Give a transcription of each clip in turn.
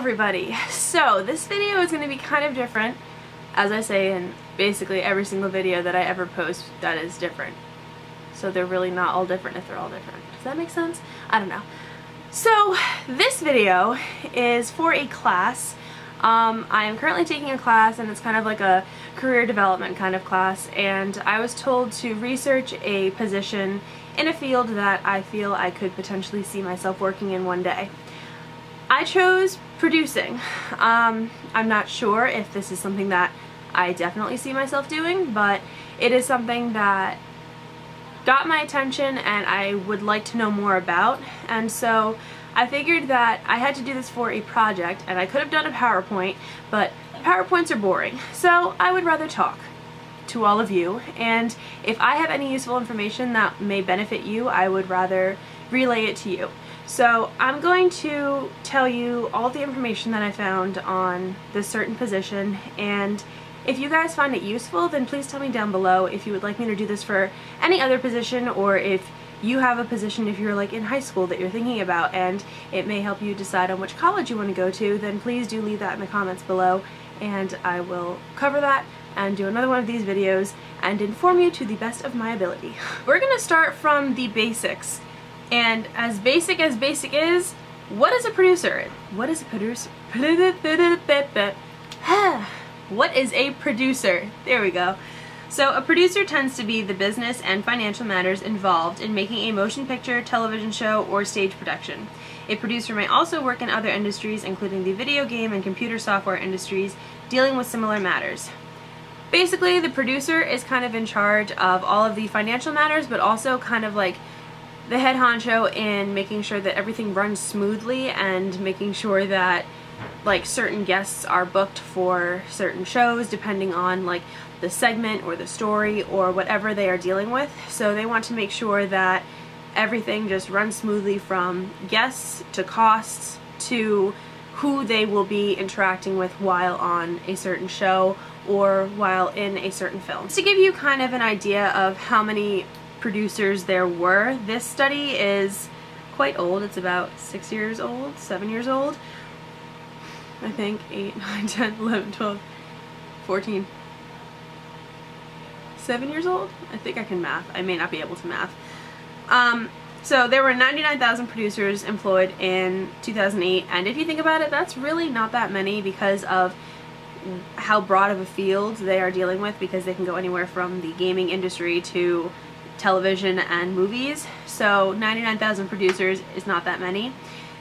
everybody! So this video is going to be kind of different, as I say in basically every single video that I ever post that is different. So they're really not all different if they're all different. Does that make sense? I don't know. So this video is for a class. I am currently taking a class and it's kind of like a career development kind of class, and I was told to research a position in a field that I feel I could potentially see myself working in one day. I chose producing. I'm not sure if this is something that I definitely see myself doing, but it is something that got my attention and I would like to know more about, and so I figured that I had to do this for a project, and I could have done a PowerPoint, but PowerPoints are boring, so I would rather talk to all of you, and if I have any useful information that may benefit you, I would rather relay it to you. So I'm going to tell you all the information that I found on this certain position, and if you guys find it useful, then please tell me down below if you would like me to do this for any other position, or if you have a position, if you're like in high school, that you're thinking about and it may help you decide on which college you want to go to, then please do leave that in the comments below and I will cover that and do another one of these videos and inform you to the best of my ability. We're going to start from the basics, and as basic is, what is a producer? What is a producer? What is a producer? There we go. So a producer tends to be the business and financial matters involved in making a motion picture, television show, or stage production. A producer may also work in other industries, including the video game and computer software industries, dealing with similar matters. Basically, the producer is kind of in charge of all of the financial matters, but also kind of like the head honcho in making sure that everything runs smoothly and making sure that like certain guests are booked for certain shows depending on like the segment or the story or whatever they are dealing with. So they want to make sure that everything just runs smoothly, from guests to costs to who they will be interacting with while on a certain show or while in a certain film. Just to give you kind of an idea of how many producers there were, this study is quite old. It's about 6 years old, 7 years old. I think 8, 9, 10, 11, 12, 14, 7 years old? I think I can math. I may not be able to math. So there were 99,000 producers employed in 2008, and if you think about it, that's really not that many because of how broad of a field they are dealing with, because they can go anywhere from the gaming industry to television and movies. So 99,000 producers is not that many.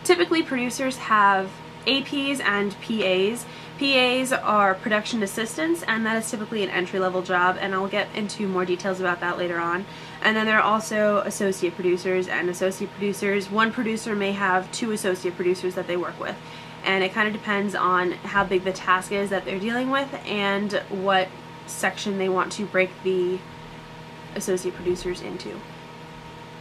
Typically producers have APs and PAs. PAs are production assistants, and that is typically an entry-level job, and I'll get into more details about that later on. And then there are also associate producers, and associate producers, one producer may have 2 associate producers that they work with, and it kind of depends on how big the task is that they're dealing with and what section they want to break the associate producers into.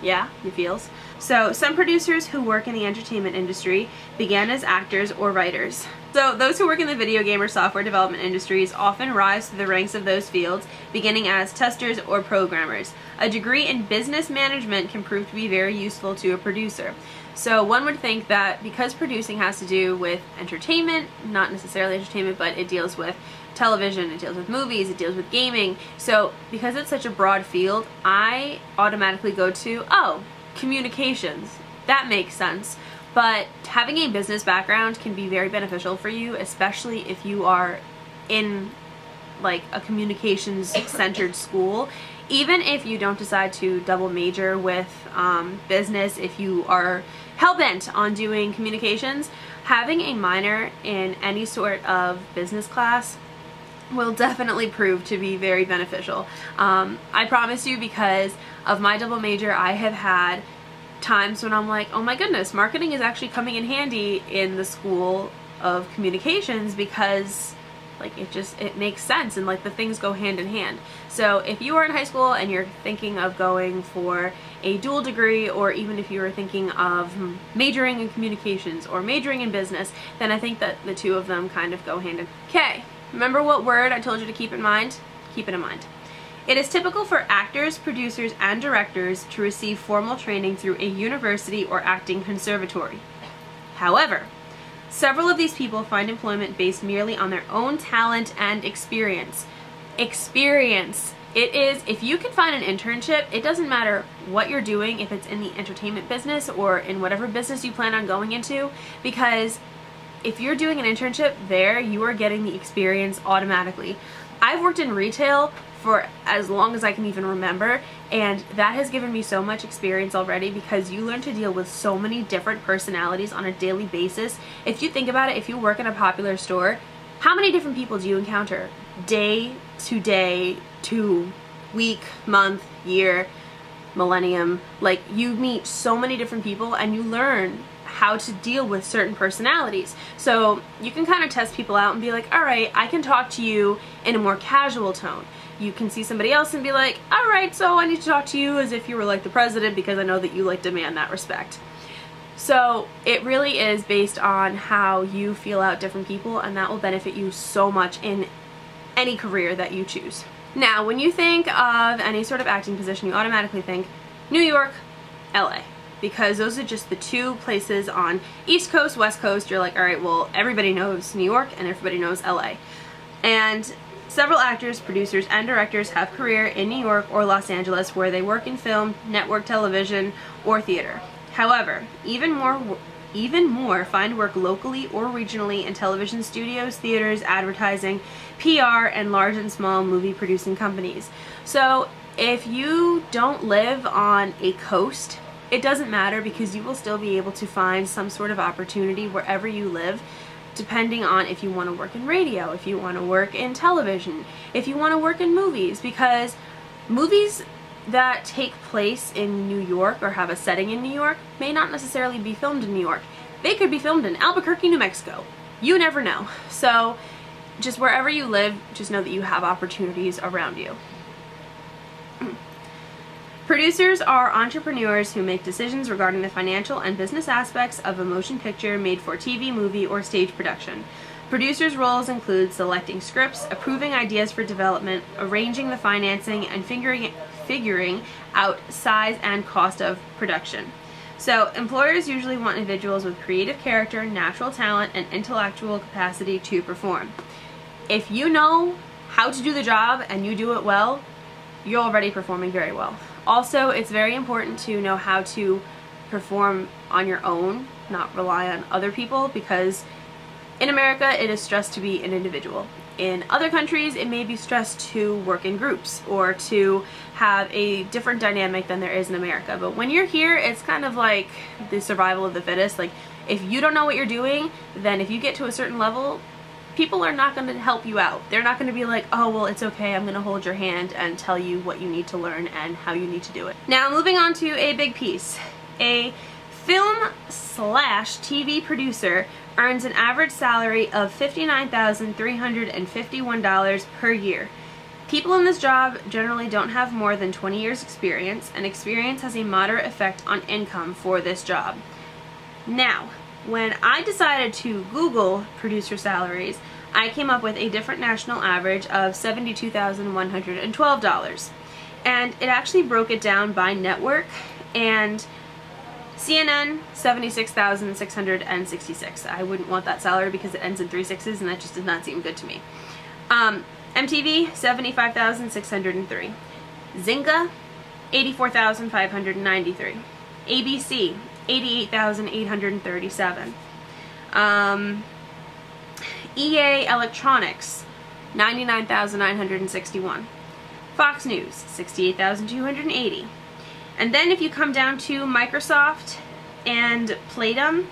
Yeah, your feels. So some producers who work in the entertainment industry began as actors or writers. So those who work in the video game or software development industries often rise through the ranks of those fields, beginning as testers or programmers. A degree in business management can prove to be very useful to a producer. So one would think that because producing has to do with entertainment, not necessarily entertainment, but it deals with television, it deals with movies, it deals with gaming. So because it's such a broad field, I automatically go to, oh, communications. That makes sense. But having a business background can be very beneficial for you, especially if you are in like a communications centered school. Even if you don't decide to double major with business, if you are hell-bent on doing communications, having a minor in any sort of business class will definitely prove to be very beneficial. I promise you, because of my double major, I have had times when I'm like, oh my goodness, marketing is actually coming in handy in the school of communications, because like it makes sense and like the things go hand in hand. So if you are in high school and you're thinking of going for a dual degree, or even if you were thinking of majoring in communications or majoring in business, then I think that the two of them kind of go hand in hand. Okay, remember what word I told you to keep in mind? Keep it in mind. It is typical for actors, producers, and directors to receive formal training through a university or acting conservatory. However, Several of these people find employment based merely on their own talent and experience. Experience. It is, if you can find an internship, it doesn't matter what you're doing, if it's in the entertainment business or in whatever business you plan on going into, because if you're doing an internship there, you are getting the experience automatically. I've worked in retail for as long as I can even remember, and that has given me so much experience already because you learn to deal with so many different personalities on a daily basis. If you think about it, if you work in a popular store, how many different people do you encounter day to week, month, year, millennium? Like, you meet so many different people and you learn how to deal with certain personalities. So you can kind of test people out and be like, all right, I can talk to you in a more casual tone. You can see somebody else and be like, all right, so I need to talk to you as if you were like the president because I know that you like demand that respect. So it really is based on how you feel out different people, and that will benefit you so much in any career that you choose. Now, when you think of any sort of acting position, you automatically think New York, LA, because those are just the two places on East Coast, West Coast. You're like, all right, well, everybody knows New York and everybody knows LA. And several actors, producers, and directors have career in New York or Los Angeles where they work in film, network television, or theater. However, even more find work locally or regionally in television studios, theaters, advertising, PR, and large and small movie producing companies. So if you don't live on a coast, it doesn't matter because you will still be able to find some sort of opportunity wherever you live, depending on if you want to work in radio, if you want to work in television, if you want to work in movies, because movies that take place in New York or have a setting in New York may not necessarily be filmed in New York. They could be filmed in Albuquerque, New Mexico. You never know. So just wherever you live, just know that you have opportunities around you. Producers are entrepreneurs who make decisions regarding the financial and business aspects of a motion picture made for TV, movie, or stage production. Producers' roles include selecting scripts, approving ideas for development, arranging the financing, and figuring out size and cost of production. So employers usually want individuals with creative character, natural talent, and intellectual capacity to perform. If you know how to do the job and you do it well, you're already performing very well. Also, it's very important to know how to perform on your own, not rely on other people, because in America it is stressed to be an individual. In other countries it may be stressed to work in groups or to have a different dynamic than there is in America. But when you're here, it's kind of like the survival of the fittest. Like, if you don't know what you're doing, then if you get to a certain level, people are not going to help you out. They're not going to be like, oh, well, it's okay, I'm going to hold your hand and tell you what you need to learn and how you need to do it. Now, moving on to a big piece. A film/TV producer earns an average salary of $59,351 per year. People in this job generally don't have more than 20 years experience, and experience has a moderate effect on income for this job. Now, when I decided to Google producer salaries, I came up with a different national average of $72,112. And it actually broke it down by network, and CNN, $76,666. I wouldn't want that salary because it ends in 3 6s and that just does not seem good to me. MTV, $75,603. Zynga, $84,593. ABC, $88,837. EA Electronics, $99,961. Fox News, $68,280. And then if you come down to Microsoft and Playdom,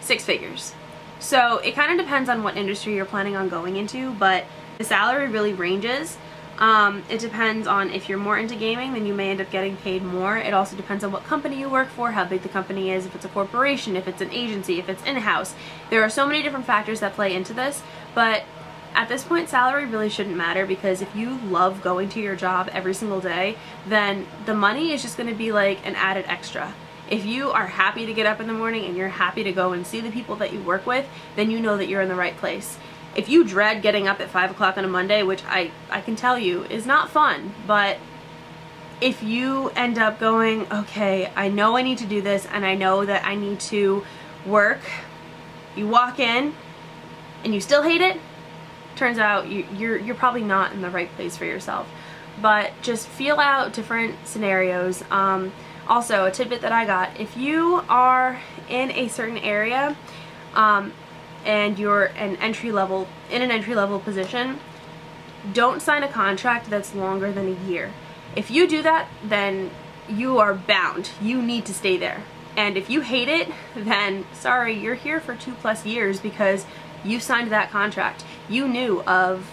6 figures. So it kind of depends on what industry you're planning on going into, but the salary really ranges. It depends on if you're more into gaming, then you may end up getting paid more. It also depends on what company you work for, how big the company is, if it's a corporation, if it's an agency, if it's in-house. There are so many different factors that play into this, but at this point, salary really shouldn't matter, because if you love going to your job every single day, then the money is just going to be like an added extra. If you are happy to get up in the morning and you're happy to go and see the people that you work with, then you know that you're in the right place. If you dread getting up at 5 o'clock on a Monday, which I can tell you is not fun, but if you end up going, okay, I know I need to do this and I know that I need to work You walk in and you still hate it, turns out you're probably not in the right place for yourself. But just feel out different scenarios. Also, a tidbit that I got, if you are in a certain area and you're in an entry level position, don't sign a contract that's longer than a year. If you do that, then you are bound. You need to stay there. And if you hate it, then sorry, you're here for 2+ years because you signed that contract. You knew of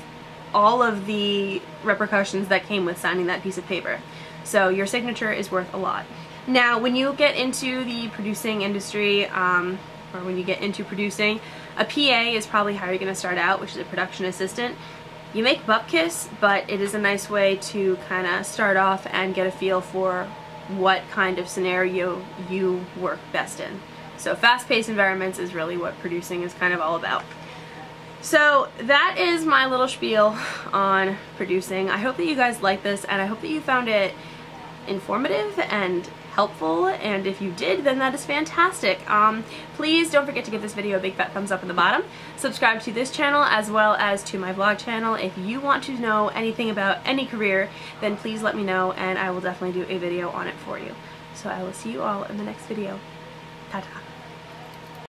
all of the repercussions that came with signing that piece of paper. So your signature is worth a lot. Now, when you get into the producing industry, or when you get into producing, a PA is probably how you're going to start out, which is a production assistant. You make bupkis, but it is a nice way to kind of start off and get a feel for what kind of scenario you work best in. So fast-paced environments is really what producing is kind of all about. So that is my little spiel on producing. I hope that you guys like this, and I hope that you found it informative and helpful, and if you did, then that is fantastic. Please don't forget to give this video a big fat thumbs up in the bottom. Subscribe to this channel as well as to my vlog channel. If you want to know anything about any career, then please let me know and I will definitely do a video on it for you. So I will see you all in the next video. Ta-ta.